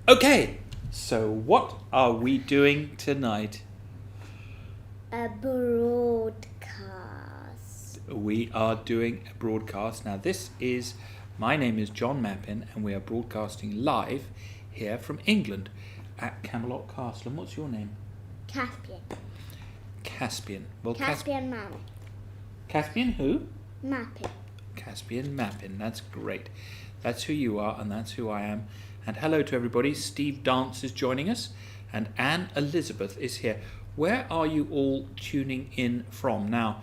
Okay, so what are we doing tonight? A broadcast. We are doing a broadcast. Now my name is John Mappin and we are broadcasting live here from England at Camelot Castle. And what's your name? Caspian. Caspian. Well, Caspian Mappin. Caspian who? Mappin. Caspian Mappin. That's great. That's who you are and that's who I am. And hello to everybody. Steve Dance is joining us and Anne Elizabeth is here. Where are you all tuning in from? Now,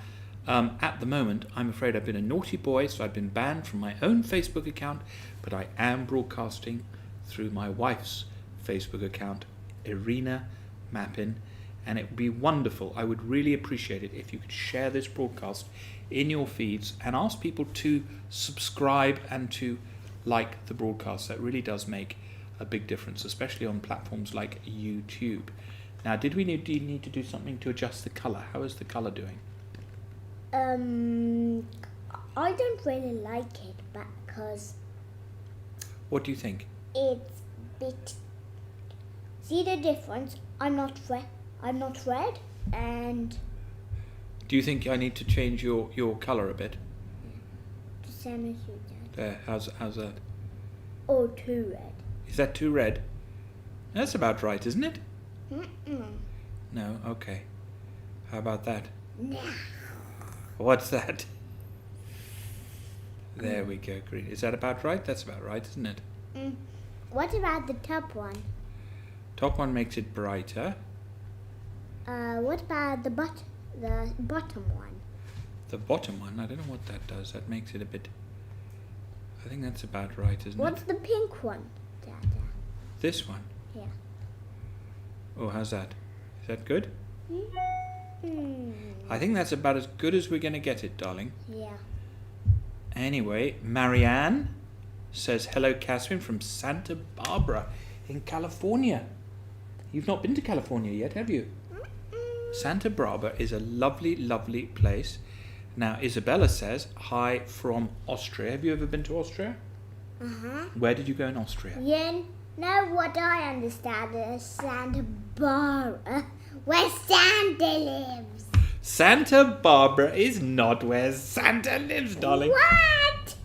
at the moment, I'm afraid I've been a naughty boy, so I've been banned from my own Facebook account, but I am broadcasting through my wife's Facebook account, Irina Mappin, and it would be wonderful. I would really appreciate it if you could share this broadcast in your feeds and ask people to subscribe and to like the broadcast. That really does make a big difference, especially on platforms like YouTube. Now, do you need to do something to adjust the colour? How is the colour doing? I don't really like it because What do you think? it's a bit. See the difference? I'm not red, and Do you think I need to change your colour a bit? the same as you did. There, how's that? Or too red. Is that too red? That's about right, isn't it? Mm-mm. No, okay. How about that? No. What's that? There we go, green. Is that about right? That's about right, isn't it? What about the top one? Top one makes it brighter. What about the bottom one? The bottom one, I don't know what that does. That makes it a bit... I think that's about right, isn't What's it? the pink one, Dada? This one? Yeah. Oh, how's that? Is that good? Hmm. I think that's about as good as we're going to get it, darling. Yeah. Anyway, Marianne says, hello, Caspian, from Santa Barbara in California. You've not been to California yet, have you? Santa Barbara is a lovely, lovely place. Now, Isabella says, hi from Austria. Have you ever been to Austria? Uh-huh. Where did you go in Austria? Yeah, now what I understand is Santa Barbara, where Santa lives. Santa Barbara is not where Santa lives, darling. What?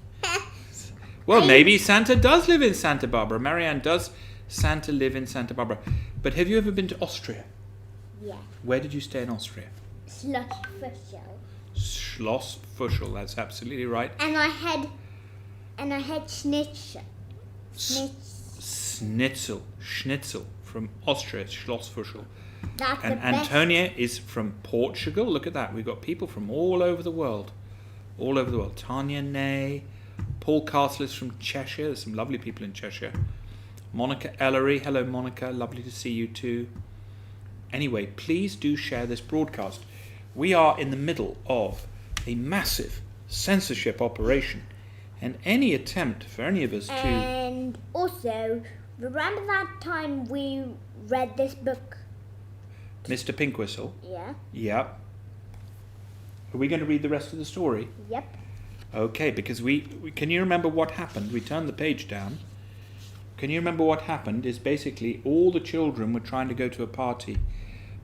Well, maybe Santa does live in Santa Barbara. Marianne, does Santa live in Santa Barbara? But have you ever been to Austria? Yeah. Where did you stay in Austria? Slush Fischl. Schloss Fuschel, that's absolutely right. And I had Schnitzel. Schnitzel from Austria, Schloss Fuschel. That's And the best. Antonia is from Portugal. Look at that. We've got people from all over the world. All over the world. Tanya Ney. Paul Castle is from Cheshire. There's some lovely people in Cheshire. Monica Ellery. Hello, Monica. Lovely to see you too. Anyway, please do share this broadcast. We are in the middle of a massive censorship operation. And any attempt for any of us to... And also, remember that time we read this book? Mr. Pinkwhistle. Yeah. Yep. Are we going to read the rest of the story? Yep. Okay, because we can you remember what happened? We turned the page down. Can you remember what happened? Is basically all the children were trying to go to a party,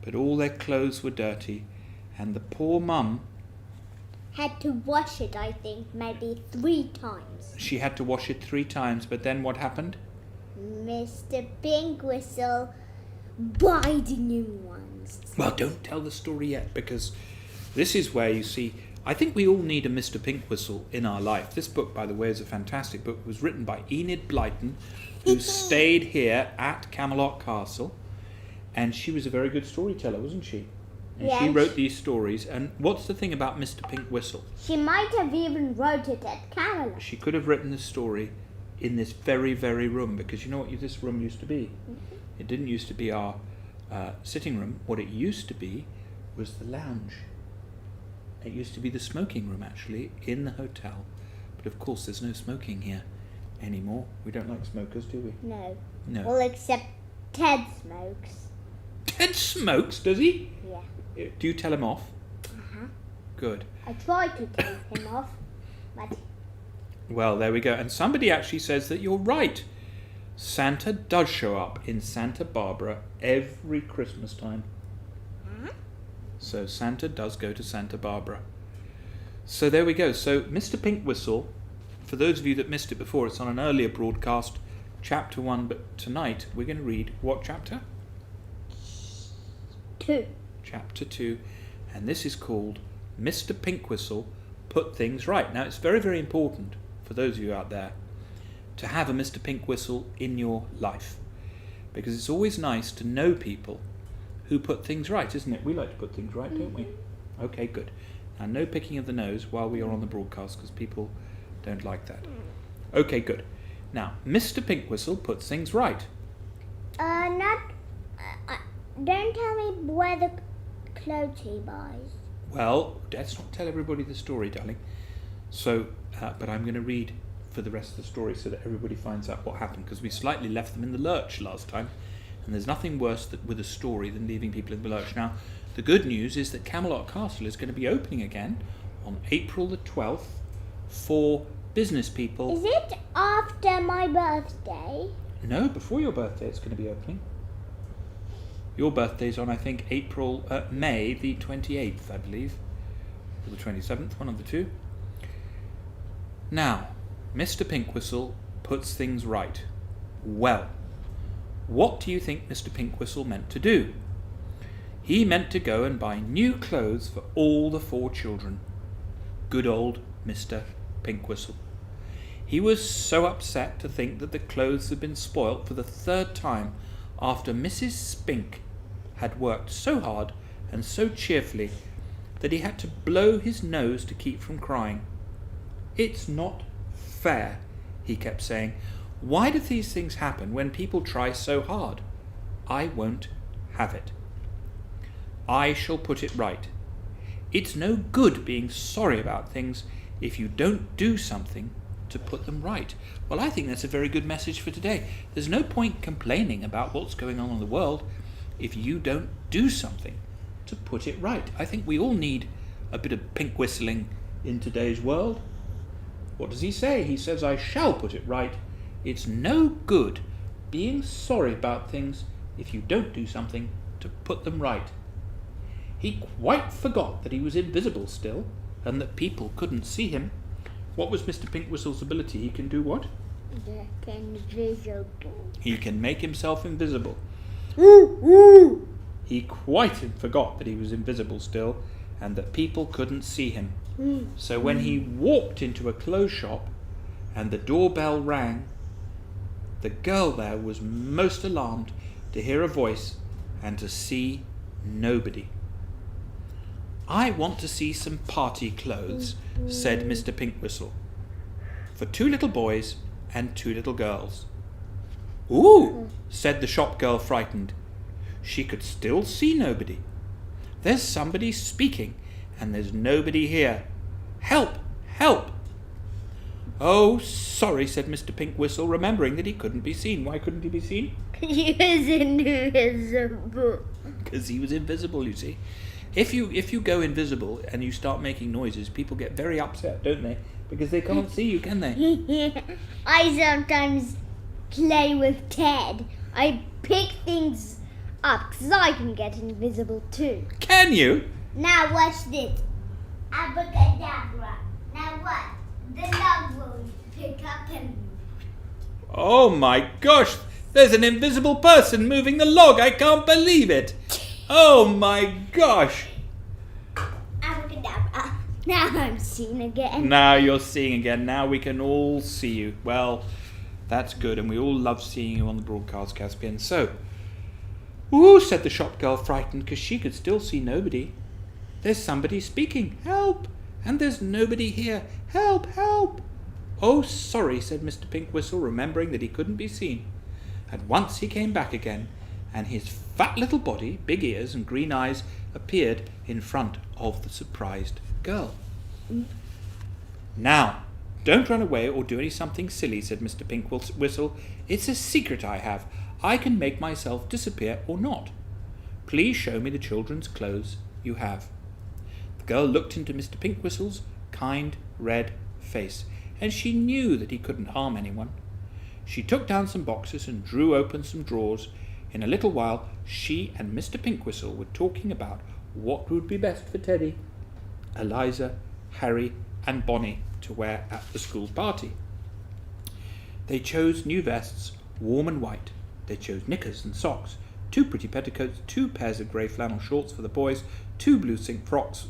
but all their clothes were dirty, and the poor mum Had to wash it, I think, maybe 3 times. she had to wash it 3 times. But then what happened? Mr. Pinkwhistle buy the new ones. Well, don't tell the story yet, because this is where you see. I think we all need a Mr. Pinkwhistle in our life. This book, by the way, is a fantastic book. It was written by Enid Blyton, who stayed here at Camelot Castle, and she was a very good storyteller, wasn't she? And she Yes. wrote these stories. And what's the thing about Mr. Pinkwhistle? She might have even wrote it at Camelot. She could have written this story in this very, very room, because you know what this room used to be? It didn't used to be our sitting room. What it used to be was the lounge. It used to be the smoking room, actually, in the hotel. But of course, there's no smoking here anymore. We don't like smokers, do we? No. No. Well, except Ted smokes. Ted smokes, does he? Yeah. Do you tell him off? Uh-huh. Good. I tried to take him off, but Well, there we go. And somebody actually says that you're right. Santa does show up in Santa Barbara every Christmas time. So Santa does go to Santa Barbara. So there we go. So Mr. Pink Whistle, for those of you that missed it before, it's on an earlier broadcast, chapter 1, but tonight we're going to read what chapter? 2. Chapter 2, and this is called Mr. Pink Whistle Put Things Right. Now it's very, very important for those of you out there to have a Mr. Pink Whistle in your life, because it's always nice to know people who put things right, isn't it? We like to put things right, don't we? Okay, good. Now no picking of the nose while we are on the broadcast, because people don't like that. Okay, good. Now, Mr. Pink Whistle puts things right. Don't tell me where the clothes he buys. Well, let's not tell everybody the story, darling. So, but I'm going to read for the rest of the story so that everybody finds out what happened, because we slightly left them in the lurch last time, and there's nothing worse with a story than leaving people in the lurch. Now, the good news is that Camelot Castle is going to be opening again on April the 12th for business people. Is it after my birthday? No, before your birthday it's going to be opening. Your birthday's on, I think, May the 28th, I believe, or the 27th, one of the two. Now, Mr. Pink Whistle puts things right. Well, what do you think Mr. Pink Whistle meant to do? He meant to go and buy new clothes for all the 4 children. Good old Mr. Pink Whistle. He was so upset to think that the clothes had been spoilt for the 3rd time after Mrs. Spink had worked so hard and so cheerfully that he had to blow his nose to keep from crying. It's not fair, he kept saying. Why do these things happen when people try so hard? I won't have it. I shall put it right. It's no good being sorry about things if you don't do something to put them right. Well, I think that's a very good message for today. There's no point complaining about what's going on in the world if you don't do something to put it right. I think we all need a bit of pink whistling in today's world. What does he say? He says, I shall put it right. It's no good being sorry about things if you don't do something to put them right. He quite forgot that he was invisible still, and that people couldn't see him. What was Mr. Pink Whistle's ability? He can do what? Invisible. He can make himself invisible. Ooh, ooh. He quite forgot that he was invisible still, and that people couldn't see him. So when he walked into a clothes shop and the doorbell rang, the girl there was most alarmed to hear a voice and to see nobody. I want to see some party clothes, said Mr. Pink Whistle, for 2 little boys and 2 little girls. Ooh, said the shop girl, frightened. She could still see nobody. There's somebody speaking, and there's nobody here. Help! Help! Oh, sorry, said Mr. Pink Whistle, remembering that he couldn't be seen. Why couldn't he be seen? He was invisible. Because he was invisible, you see. If you go invisible and you start making noises, people get very upset, don't they? Because they can't see you, can they? I sometimes play with Ted. I pick things up because I can get invisible too. Can you? Now watch this. Abracadabra. Now what? The log will pick up and... Oh my gosh! There's an invisible person moving the log! I can't believe it! Oh my gosh! Abracadabra. Now I'm seen again. Now you're seeing again. Now we can all see you. Well, that's good, and we all love seeing you on the broadcast, Caspian. So, ooh, said the shop girl, frightened, because she could still see nobody. There's somebody speaking. Help! And there's nobody here. Help! Help! Oh, sorry, said Mr. Pink Whistle, remembering that he couldn't be seen. At once he came back again, and his fat little body, big ears and green eyes appeared in front of the surprised girl. Now, don't run away or do something silly, said Mr. Pink Whistle. It's a secret I have. I can make myself disappear or not. Please show me the children's clothes you have. The girl looked into Mr. Pink Whistle's kind red face, and she knew that he couldn't harm anyone. She took down some boxes and drew open some drawers. In a little while, she and Mr. Pinkwhistle were talking about what would be best for Teddy, Eliza, Harry, and Bonnie to wear at the school party. They chose new vests, warm and white. They chose knickers and socks, 2 pretty petticoats, 2 pairs of grey flannel shorts for the boys, 2 blue silk frocks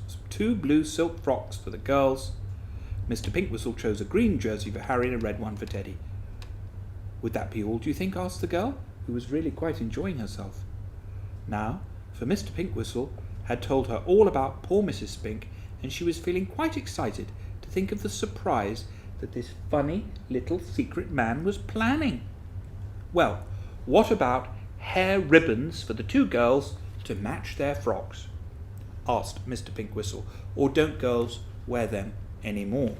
for the girls. Mr. Pinkwhistle chose a green jersey for Harry and a red one for Teddy. Would that be all, do you think? Asked the girl, who was really quite enjoying herself. Now, for Mr. Pinkwhistle had told her all about poor Mrs. Spink, and she was feeling quite excited to think of the surprise that this funny little secret man was planning. Well, what about hair ribbons for the 2 girls to match their frocks? Asked Mr. Pinkwhistle, or don't girls wear them any more?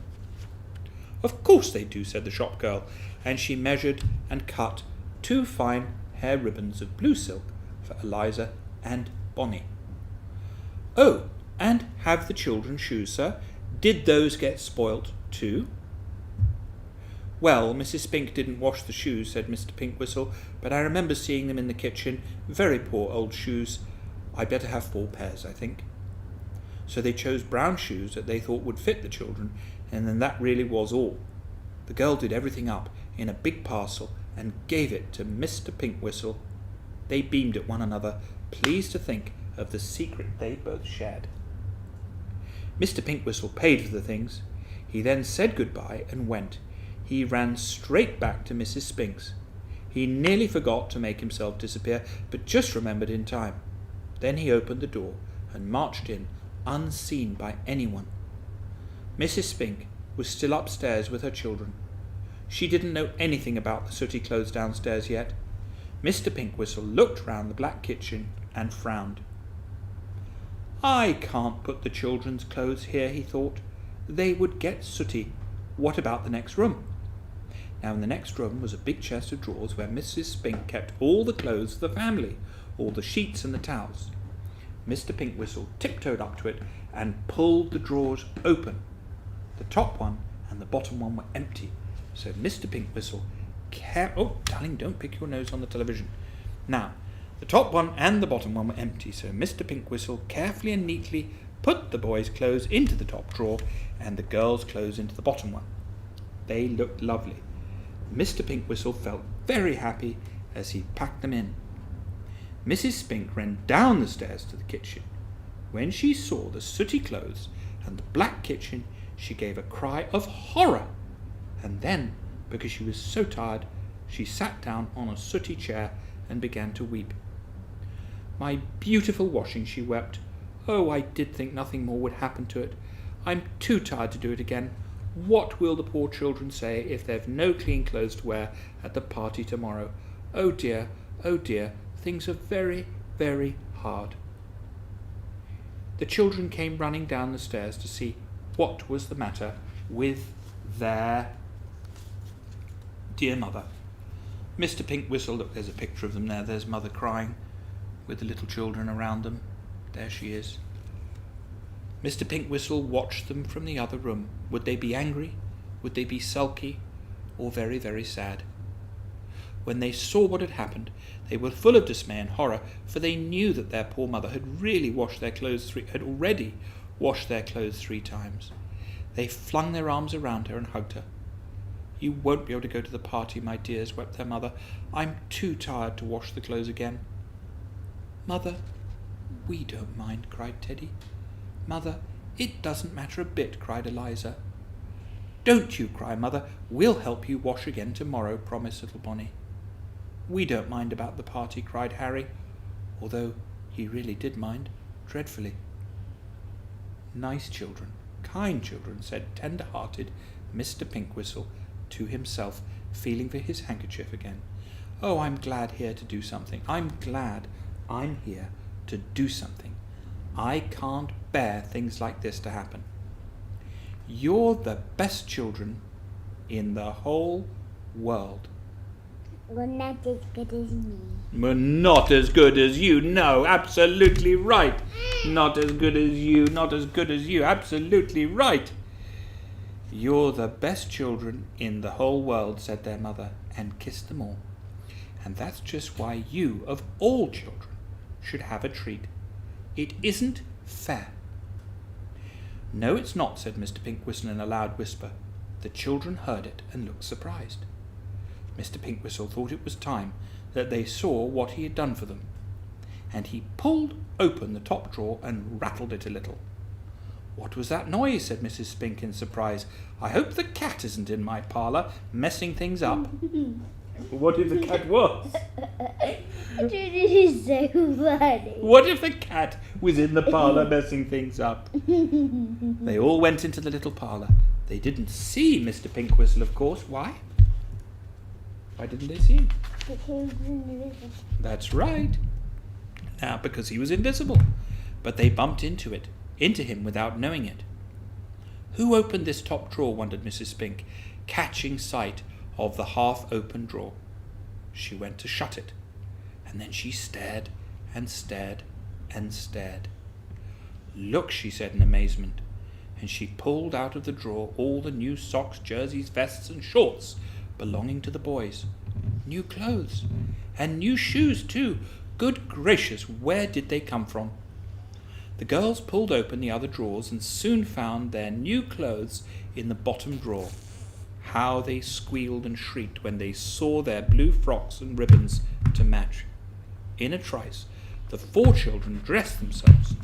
Of course they do, said the shop girl, and she measured and cut 2 fine hair ribbons of blue silk for Eliza and Bonnie. Oh, and have the children's shoes, sir? Did those get spoilt too? Well, Mrs. Spink didn't wash the shoes, said Mr. Pinkwhistle, but I remember seeing them in the kitchen. Very poor old shoes. I'd better have 4 pairs, I think. So they chose brown shoes that they thought would fit the children, and then that really was all. The girl did everything up in a big parcel and gave it to Mr. Pinkwhistle. They beamed at one another, pleased to think of the secret they both shared. Mr. Pinkwhistle paid for the things. He then said goodbye and went. He ran straight back to Mrs. Spink's. He nearly forgot to make himself disappear, but just remembered in time. Then he opened the door and marched in, unseen by anyone. Mrs. Spink was still upstairs with her children. She didn't know anything about the sooty clothes downstairs yet. Mr. Pinkwhistle looked round the black kitchen and frowned. I can't put the children's clothes here, he thought. They would get sooty. What about the next room? Now in the next room was a big chest of drawers where Mrs. Spink kept all the clothes of the family, all the sheets and the towels. Mr. Pinkwhistle tiptoed up to it and pulled the drawers open. The top one and the bottom one were empty, so Mr. Pinkwhistle Oh, darling, don't pick your nose on the television. Now, the top one and the bottom one were empty, so Mr. Pinkwhistle carefully and neatly put the boys' clothes into the top drawer and the girls' clothes into the bottom one. They looked lovely. Mr. Pinkwhistle felt very happy as he packed them in. Mrs. Spink ran down the stairs to the kitchen. When she saw the sooty clothes and the black kitchen, she gave a cry of horror, and then, because she was so tired, she sat down on a sooty chair and began to weep. My beautiful washing, she wept. Oh, I did think nothing more would happen to it. I'm too tired to do it again. What will the poor children say if they've no clean clothes to wear at the party tomorrow? Oh dear, things are very, very hard. The children came running down the stairs to see what was the matter with their dear mother. Mr. Pinkwhistle, look, there's a picture of them there. There's Mother crying with the little children around them. There she is. Mr. Pinkwhistle watched them from the other room. Would they be angry? Would they be sulky? Or very, very sad? When they saw what had happened, they were full of dismay and horror, for they knew that their poor mother had already washed their clothes 3 times. They flung their arms around her and hugged her. You won't be able to go to the party, my dears, wept their mother. I'm too tired to wash the clothes again. Mother, we don't mind, cried Teddy. Mother, it doesn't matter a bit, cried Eliza. Don't you cry, Mother. We'll help you wash again tomorrow, promised little Bonnie. We don't mind about the party, cried Harry, although he really did mind dreadfully. Nice children, kind children, said tender-hearted Mr. Pinkwhistle to himself, feeling for his handkerchief again. Oh, I'm glad here to do something. I'm glad I'm here to do something. I can't bear things like this to happen. You're the best children in the whole world. Well, not as good as me. Well, not as good as you. No, absolutely right. Not as good as you. Not as good as you. Absolutely right. "You're the best children in the whole world," said their mother, and kissed them all. "And that's just why you, of all children, should have a treat. It isn't fair." "No, it's not," said Mr. Pinkwhistle in a loud whisper. The children heard it and looked surprised. Mr. Pinkwhistle thought it was time that they saw what he had done for them, and he pulled open the top drawer and rattled it a little. "What was that noise?" said Mrs. Spink in surprise. "I hope the cat isn't in my parlour, messing things up." What if the cat was? It is so funny. What if the cat was in the parlour messing things up? They all went into the little parlour. They didn't see Mr. Pinkwhistle, of course. Why? Why didn't they see him? Because he was invisible. That's right. Now, because he was invisible. But they bumped into him without knowing it. "Who opened this top drawer?" wondered Mrs. Spink, catching sight of the half-open drawer. She went to shut it, and then she stared and stared and stared. "Look," she said in amazement, and she pulled out of the drawer all the new socks, jerseys, vests, and shorts belonging to the boys. New clothes, and new shoes too. Good gracious, where did they come from? The girls pulled open the other drawers and soon found their new clothes in the bottom drawer. How they squealed and shrieked when they saw their blue frocks and ribbons to match. In a trice, the 4 children dressed themselves.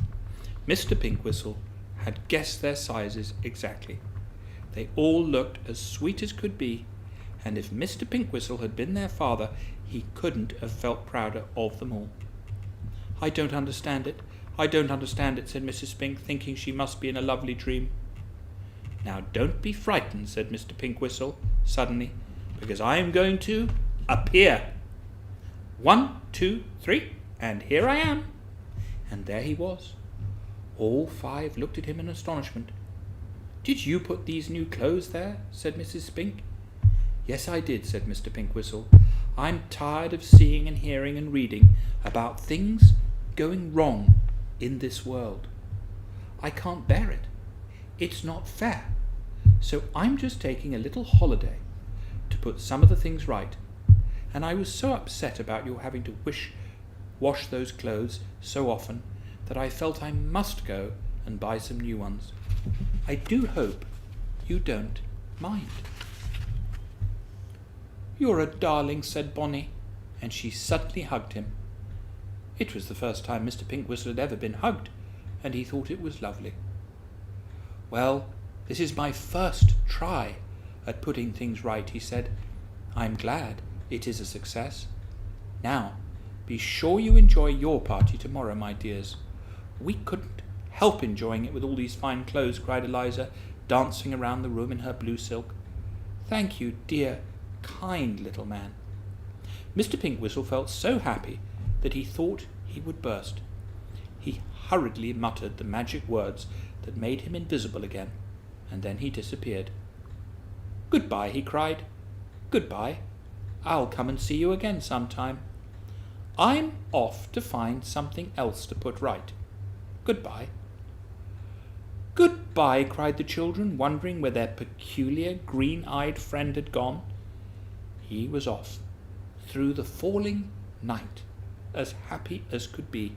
Mr. Pinkwhistle had guessed their sizes exactly. They all looked as sweet as could be, and if Mr. Pinkwhistle had been their father, he couldn't have felt prouder of them all. "I don't understand it. I don't understand it," said Mrs. Spink, thinking she must be in a lovely dream. "Now don't be frightened," said Mr. Pinkwhistle suddenly, "because I am going to appear. 1, 2, 3, and here I am." And there he was. All 5 looked at him in astonishment. "Did you put these new clothes there?" said Mrs. Spink. "Yes, I did," said Mr. Pinkwhistle. "I'm tired of seeing and hearing and reading about things going wrong in this world. I can't bear it. It's not fair. So I'm just taking a little holiday to put some of the things right. And I was so upset about your having to wash those clothes so often that I felt I must go and buy some new ones. I do hope you don't mind." "You're a darling," said Bonnie, and she suddenly hugged him. It was the first time Mr. Pinkwhistle had ever been hugged, and he thought it was lovely. "Well, this is my first try at putting things right," he said. "I'm glad it is a success. Now, be sure you enjoy your party tomorrow, my dears." "We couldn't help enjoying it with all these fine clothes," cried Eliza, dancing around the room in her blue silk. "Thank you, dear, kind little man." Mr. Pinkwhistle felt so happy that he thought he would burst. He hurriedly muttered the magic words that made him invisible again, and then he disappeared. "Goodbye," he cried. "Goodbye. I'll come and see you again sometime. I'm off to find something else to put right. Goodbye." "Goodbye," cried the children, wondering where their peculiar green-eyed friend had gone. He was off through the falling night, as happy as could be.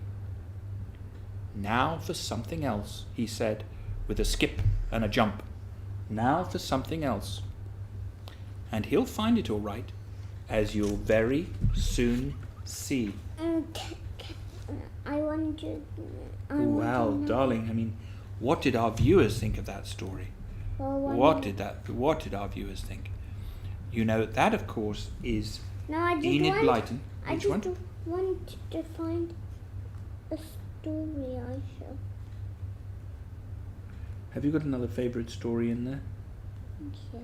"Now for something else," he said, with a skip and a jump. "Now for something else." And he'll find it all right, as you'll very soon see. Well, Darling, what did our viewers think of that story? What did our viewers think? You know, that of course is Enid Blyton. I Which just one? want to find a story I shall. Have you got another favourite story in there? Yeah.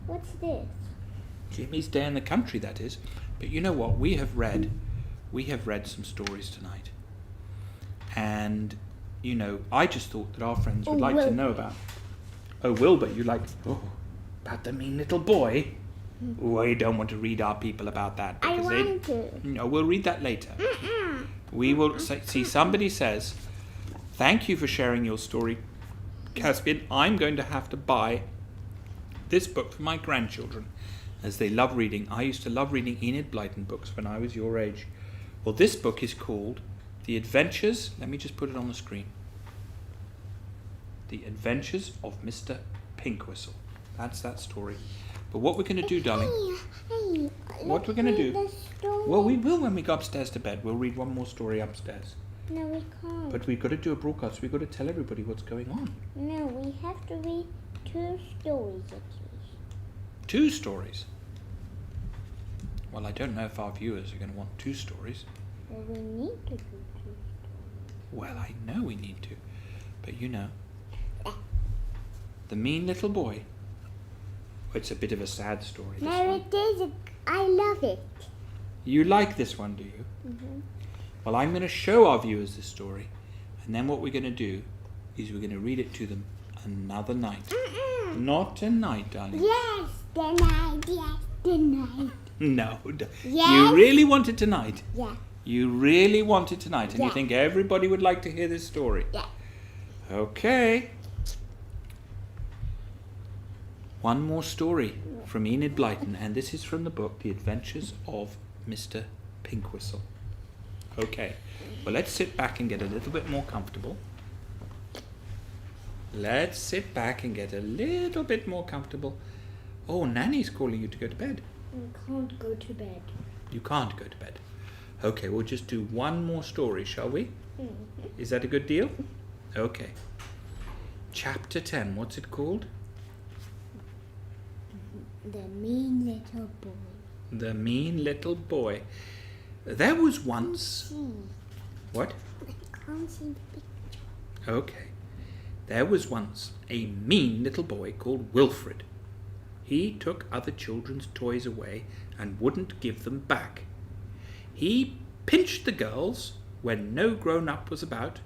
What's this? Jimmy's Day in the Country, that is. But you know what? We have read some stories tonight. And, you know, I just thought that our friends would like to know about. Oh, Wilbur, you like... Oh, about the mean little boy? Oh, I don't want to read our people about that. I want to. No, we'll read that later. We will see, somebody says Thank you for sharing your story, Caspian. I'm going to have to buy this book for my grandchildren, as they love reading. I used to love reading Enid Blyton books when I was your age. Well, this book is called The Adventures, let me just put it on the screen. The Adventures of Mr. Pinkwhistle. That's that story. But what we're going to do, darling, what we're going to do, well, we will when we go upstairs to bed. We'll read one more story upstairs. No, we can't. But we've got to do a broadcast. We've got to tell everybody what's going on. No, we have to read 2 stories at least. 2 stories? Well, I don't know if our viewers are going to want 2 stories. Well, we need to do 2 stories. Well, I know we need to. But you know, The Mean Little Boy. It's a bit of a sad story. No, it is. I love it. You like this one, do you? Mm-hmm. Well, I'm going to show our viewers this story, and then what we're going to do is we're going to read it to them another night. Not tonight, darling. Yes, tonight. Yes, tonight. No. Yes. You really want it tonight? Yeah. You really want it tonight, and Yeah. you think everybody would like to hear this story? Yeah. Okay. One more story from Enid Blyton, and this is from the book The Adventures of Mr. Pinkwhistle. Okay, well, let's sit back and get a little bit more comfortable. Let's sit back and get a little bit more comfortable. Oh, Nanny's calling you to go to bed. I can't go to bed. You can't go to bed. Okay, we'll just do one more story, shall we? Mm-hmm. Is that a good deal? Okay. Chapter 10, what's it called? The Mean Little Boy. The Mean Little Boy. There was once... What? I can't see the picture. Okay. There was once a mean little boy called Wilfred. He took other children's toys away and wouldn't give them back. He pinched the girls when no grown-up was about.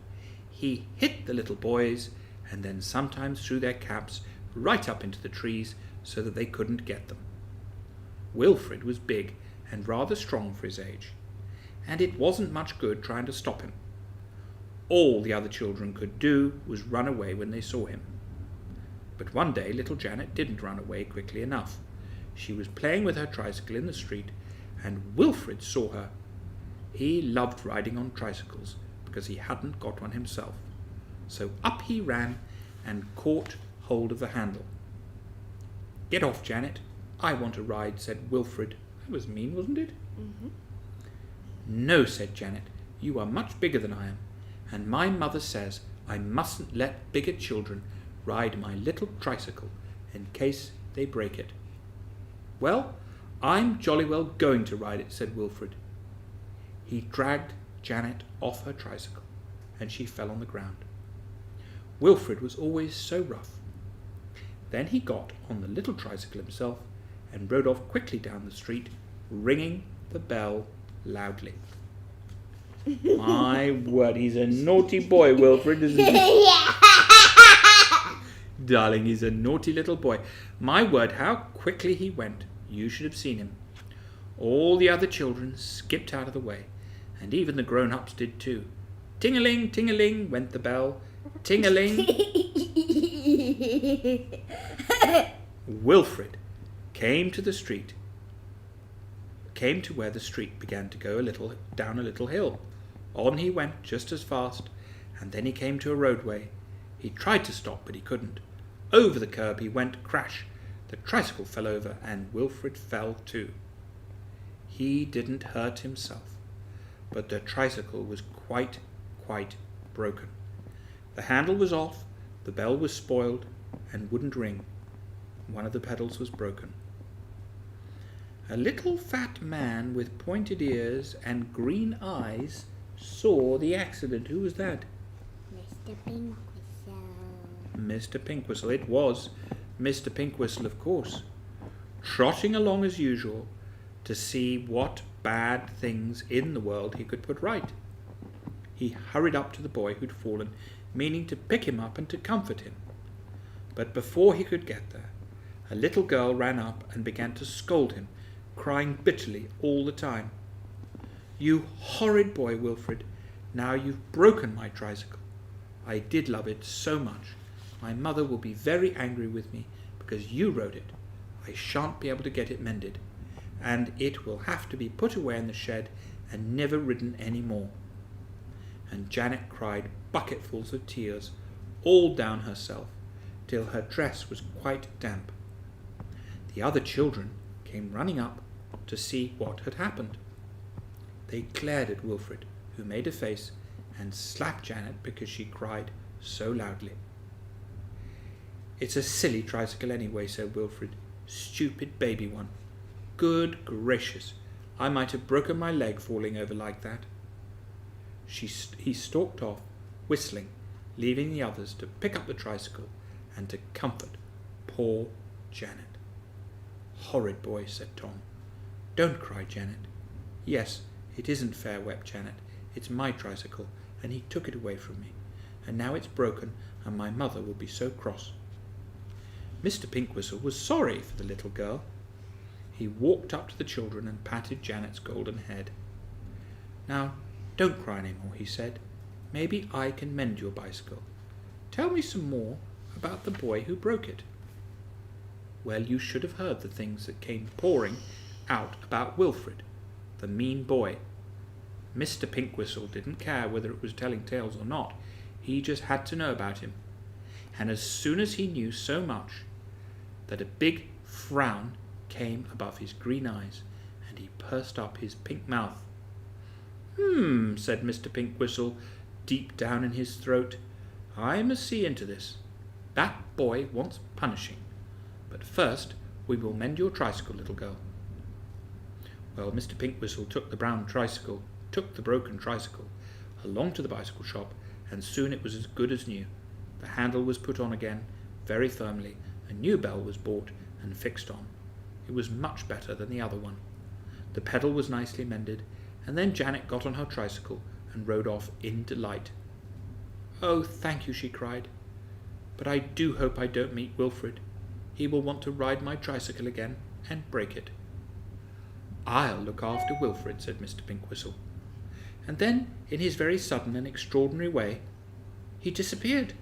He hit the little boys and then sometimes threw their caps right up into the trees so that they couldn't get them. Wilfred was big and rather strong for his age, and it wasn't much good trying to stop him. All the other children could do was run away when they saw him. But one day little Janet didn't run away quickly enough. She was playing with her tricycle in the street, and Wilfred saw her. He loved riding on tricycles because he hadn't got one himself. So up he ran and caught hold of the handle. "Get off, Janet. I want a ride," said Wilfred. That was mean, wasn't it? Mm-hmm. "No," said Janet. "You are much bigger than I am, and my mother says I mustn't let bigger children ride my little tricycle in case they break it." "Well, I'm jolly well going to ride it," said Wilfred. He dragged Janet off her tricycle, and she fell on the ground. Wilfred was always so rough. Then he got on the little tricycle himself and rode off quickly down the street, ringing the bell loudly. My word, he's a naughty boy, Wilfred, isn't he? Darling, he's a naughty little boy. My word, how quickly he went. You should have seen him. All the other children skipped out of the way, and even the grown-ups did too. Ting-a-ling, ting-a-ling went the bell. Ting-a-ling. Wilfred came to where the street began to go down a little hill. On he went just as fast, and then he came to a roadway. He tried to stop, but he couldn't. Over the curb he went, crash. The tricycle fell over, and Wilfred fell too. He didn't hurt himself, but the tricycle was quite broken. The handle was off, the bell was spoiled, and wouldn't ring. One of the pedals was broken. A little fat man with pointed ears and green eyes saw the accident. Who was that? Mr. Pinkwhistle. Mr. Pinkwhistle. It was Mr. Pinkwhistle, of course, trotting along as usual to see what bad things in the world he could put right. He hurried up to the boy who'd fallen, meaning to pick him up and to comfort him. But before he could get there, a little girl ran up and began to scold him, crying bitterly all the time. "You horrid boy, Wilfred, now you've broken my tricycle. I did love it so much. My mother will be very angry with me because you rode it. I shan't be able to get it mended, and it will have to be put away in the shed and never ridden any more." And Janet cried bucketfuls of tears all down herself, till her dress was quite damp. The other children came running up to see what had happened. They glared at Wilfred, who made a face, and slapped Janet because she cried so loudly. "It's a silly tricycle anyway," said Wilfred. "Stupid baby one. Good gracious, I might have broken my leg falling over like that." He stalked off, whistling, leaving the others to pick up the tricycle and to comfort poor Janet. "Horrid boy," said Tom. "Don't cry, Janet." "Yes, it isn't fair," wept Janet. "It's my tricycle, and he took it away from me, and now it's broken, and my mother will be so cross." Mr. Pinkwhistle was sorry for the little girl. He walked up to the children and patted Janet's golden head. "Now, don't cry any more," he said. "Maybe I can mend your bicycle. Tell me some more about the boy who broke it." Well, you should have heard the things that came pouring out about Wilfred, the mean boy. Mr. Pinkwhistle didn't care whether it was telling tales or not. He just had to know about him. And as soon as he knew so much, that a big frown came above his green eyes, and he pursed up his pink mouth. Said Mr. Pinkwhistle, deep down in his throat. "I must see into this. That boy wants punishing. But first we will mend your tricycle, little girl." Well, Mr. Pinkwhistle took the broken tricycle, along to the bicycle shop, and soon it was as good as new. The handle was put on again, very firmly, a new bell was bought and fixed on. It was much better than the other one. The pedal was nicely mended, and then Janet got on her tricycle and rode off in delight. "Oh, thank you," she cried. "But I do hope I don't meet Wilfred. He will want to ride my tricycle again and break it." "I'll look after Wilfred," said Mr. Pinkwhistle. And then, in his very sudden and extraordinary way, he disappeared.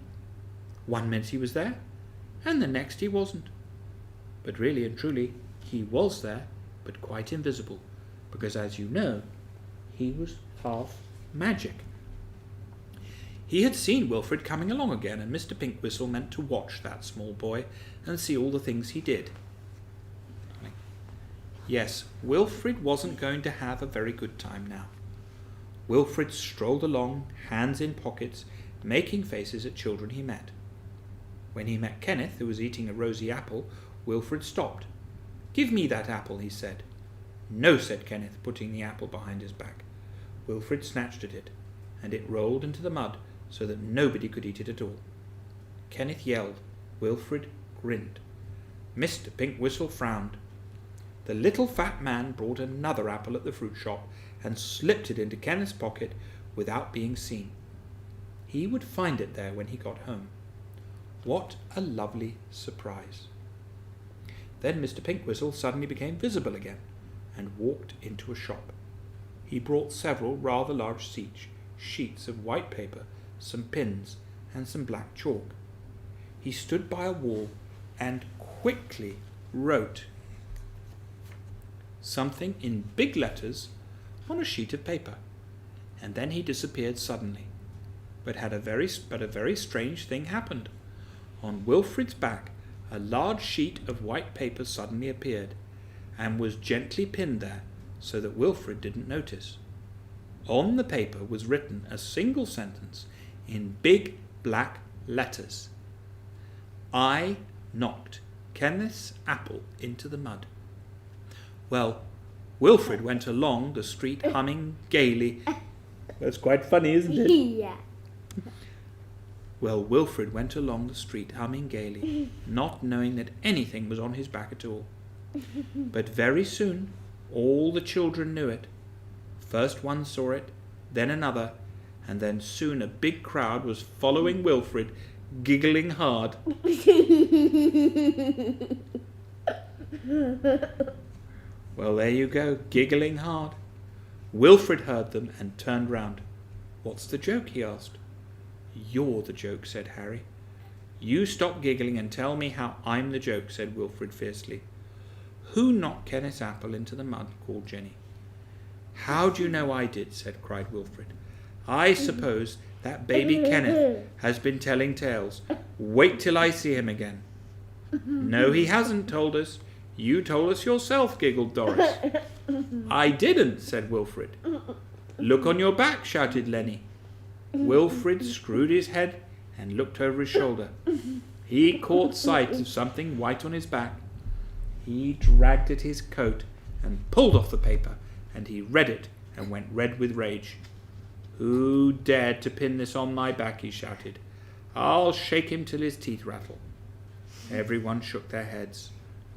One minute he was there, and the next he wasn't. But really and truly, he was there, but quite invisible, because, as you know, he was half magic. He had seen Wilfred coming along again, and Mr. Pinkwhistle meant to watch that small boy and see all the things he did. Yes, Wilfred wasn't going to have a very good time now. Wilfred strolled along, hands in pockets, making faces at children he met. When he met Kenneth, who was eating a rosy apple, Wilfred stopped. "Give me that apple," he said. "No," said Kenneth, putting the apple behind his back. Wilfred snatched at it, and it rolled into the mud so that nobody could eat it at all. Kenneth yelled. Wilfred grinned. Mr. Pinkwhistle frowned. The little fat man brought another apple at the fruit shop and slipped it into Kenneth's pocket without being seen. He would find it there when he got home. What a lovely surprise! Then Mr. Pinkwhistle suddenly became visible again and walked into a shop. He brought several rather large sheets of white paper, some pins, and some black chalk. He stood by a wall and quickly wrote something in big letters on a sheet of paper, and then he disappeared suddenly. But a very strange thing happened. On Wilfred's back, a large sheet of white paper suddenly appeared, and was gently pinned there, so that Wilfred didn't notice. On the paper was written a single sentence in big black letters. "I knocked Kenneth's apple into the mud." Well, Wilfred went along the street humming gaily. That's quite funny, isn't it? Yeah. Well, Wilfred went along the street humming gaily, not knowing that anything was on his back at all. But very soon all the children knew it. First one saw it, then another, and then soon a big crowd was following Wilfred, giggling hard. Well, there you go, giggling hard. Wilfred heard them and turned round. "What's the joke?" he asked. "You're the joke," said Harry. "You stop giggling and tell me how I'm the joke," said Wilfred fiercely. "Who knocked Kenneth's apple into the mud?" called Jenny. "How do you know I did?" cried Wilfred. "I suppose that baby Kenneth has been telling tales. Wait till I see him again." "No, he hasn't told us. You told us yourself," giggled Doris. "I didn't," said Wilfred. "Look on your back," shouted Lenny. Wilfred screwed his head and looked over his shoulder. He caught sight of something white on his back. He dragged at his coat and pulled off the paper, and he read it and went red with rage. "Who dared to pin this on my back?" he shouted. "I'll shake him till his teeth rattle." Everyone shook their heads.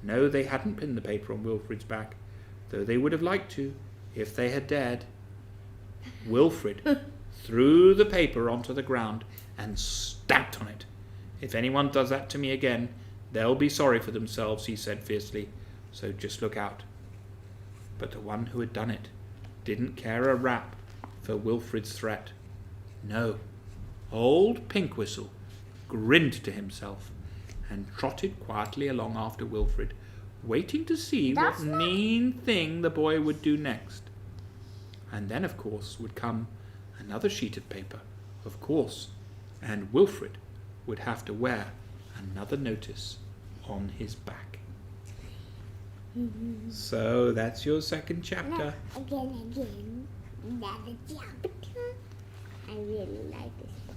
No, they hadn't pinned the paper on Wilfred's back, though they would have liked to, if they had dared. Wilfred threw the paper onto the ground and stamped on it. "If anyone does that to me again, they'll be sorry for themselves," he said fiercely, "so just look out." But the one who had done it didn't care a rap for Wilfred's threat. No, old Pinkwhistle grinned to himself and trotted quietly along after Wilfred, waiting to see what mean thing the boy would do next. And then, of course, would come another sheet of paper, of course, and Wilfred would have to wear another notice on his back. So that's your second chapter. Again, another chapter. I really like this book.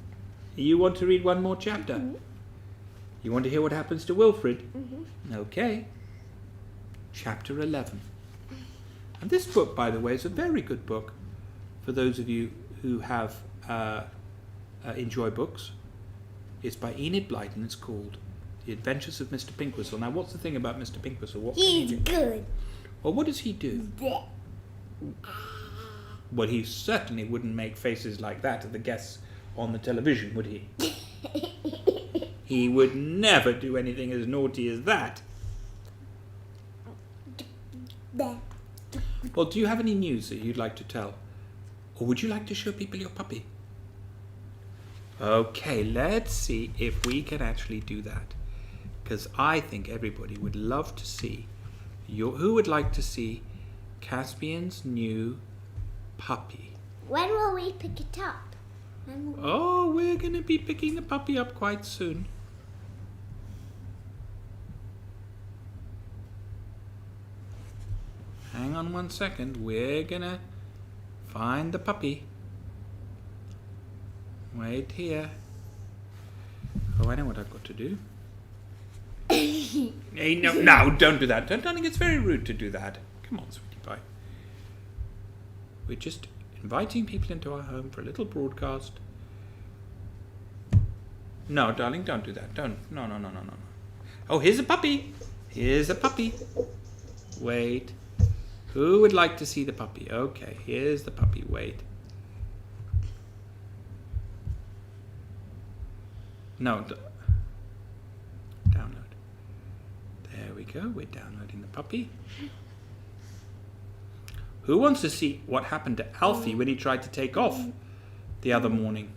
You want to read one more chapter? Mm-hmm. You want to hear what happens to Wilfred? Mm-hmm. Okay. Chapter 11. And this book, by the way, is a very good book for those of you who have enjoy books. It's by Enid Blyton. It's called The Adventures of Mr. Pinkwhistle. Now, what's the thing about Mr. Pinkwhistle? What He's good. Well, what does he do? Well, he certainly wouldn't make faces like that at the guests on the television, would he? He would never do anything as naughty as that. Well, do you have any news that you'd like to tell? Or would you like to show people your puppy? Okay, let's see if we can actually do that. Because I think everybody would love to see who would like to see Caspian's new puppy? When will we pick it up? Oh, we're going to be picking the puppy up quite soon. Hang on 1 second. We're going to find the puppy. Wait here. Oh, I know what I've got to do. Hey, no, don't do that. Darling, it's very rude to do that. Come on, sweetie pie. We're just inviting people into our home for a little broadcast. No, darling, don't do that. Don't. No. Oh, here's a puppy. Here's a puppy. Wait. Who would like to see the puppy? Okay, here's the puppy. Wait. No. Download. There we go. We're downloading the puppy. Who wants to see what happened to Alfie when he tried to take off the other morning?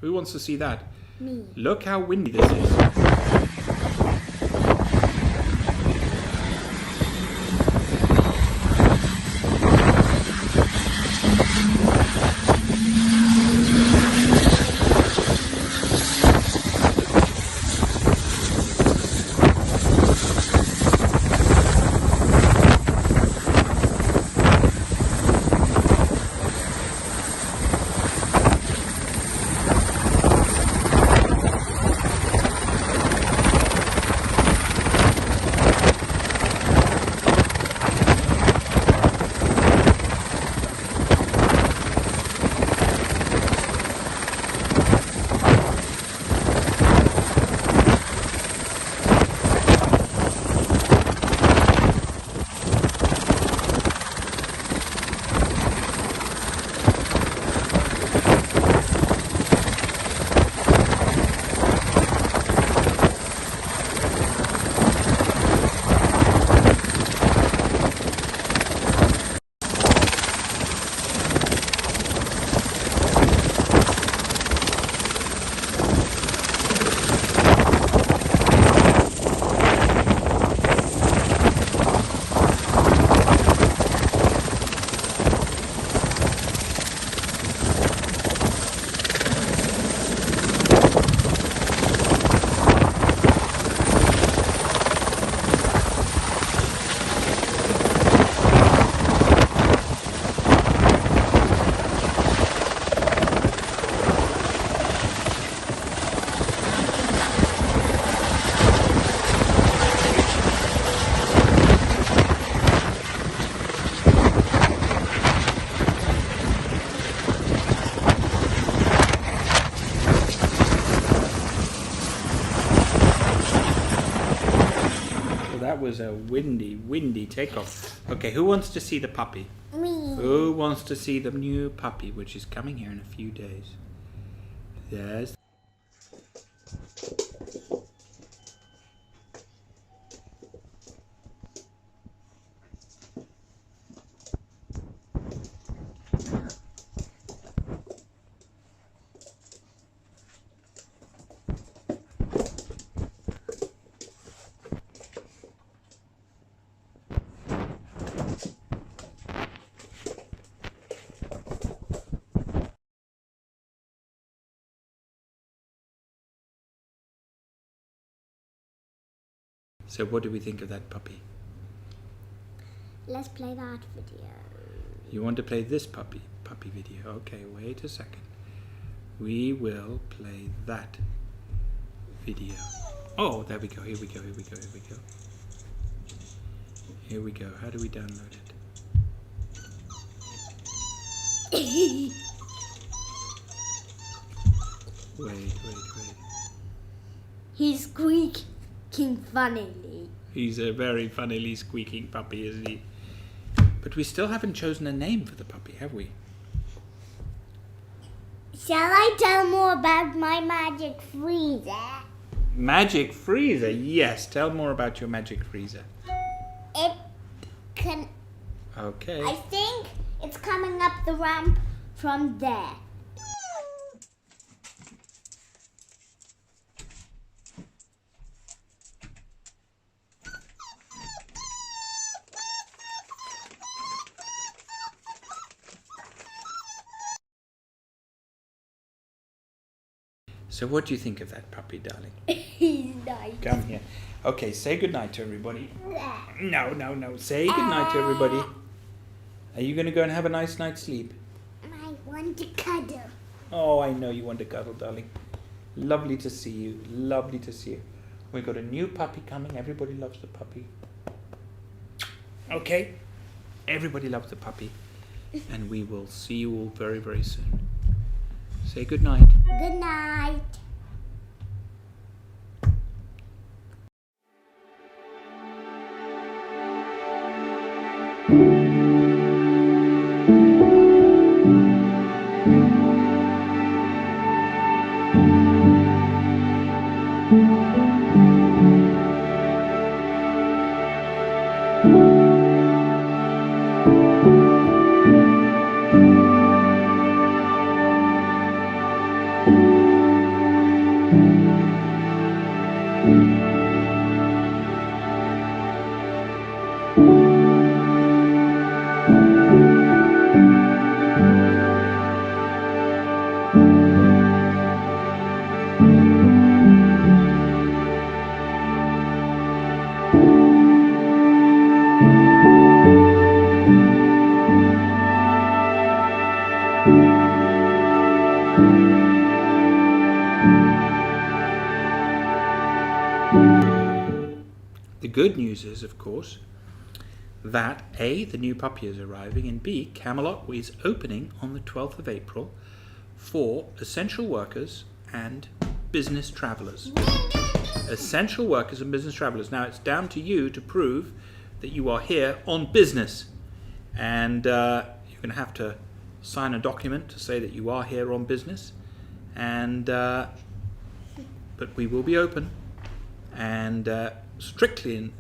Who wants to see that? Me. Look how windy this is. that was a windy takeoff. Okay, who wants to see the puppy? Me. Who wants to see the new puppy, which is coming here in a few days? Yes. So what do we think of that puppy? Let's play that video. You want to play this puppy video? Okay, wait a second. We will play that video. Oh, there we go. Here we go. Here we go. How do we download it? Wait. He's squeaking funnily. He's a very funnily squeaking puppy, isn't he? But we still haven't chosen a name for the puppy, have we? Shall I tell more about my magic freezer? Magic freezer? Yes, tell more about your magic freezer. It can... Okay. I think it's coming up the ramp from there. So what do you think of that puppy, darling? He's nice. Come here. Okay, say goodnight to everybody. No. Say goodnight to everybody. Are you going to go and have a nice night's sleep? I want to cuddle. Oh, I know you want to cuddle, darling. Lovely to see you. Lovely to see you. We've got a new puppy coming. Everybody loves the puppy. Okay. Everybody loves the puppy. And we will see you all very, very soon. Say goodnight. Good night. The good news is, of course, that A, the new puppy is arriving, and B, Camelot is opening on the 12th of April for essential workers and business travellers. Essential workers and business travellers. Now, it's down to you to prove that you are here on business. And you're going to have to sign a document to say that you are here on business. And but we will be open and strictly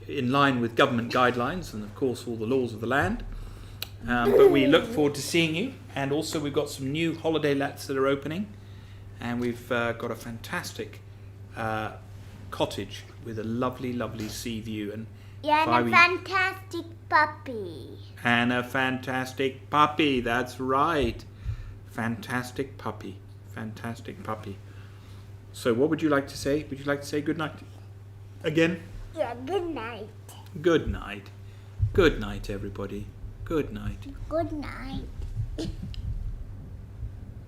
in line with government guidelines and, of course, all the laws of the land. But we look forward to seeing you. And also, we've got some new holiday lets that are opening. And we've got a fantastic cottage with a lovely, lovely sea view. And a fantastic puppy. And a fantastic puppy, that's right. Fantastic puppy. Fantastic puppy. So what would you like to say? Would you like to say good night again? Yeah, good night. Good night. Good night, everybody. Good night. Good night.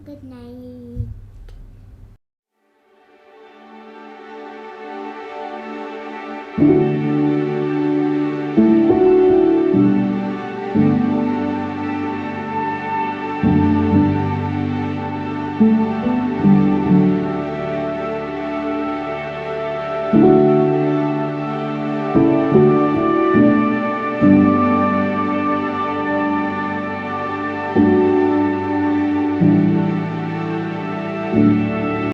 Good night.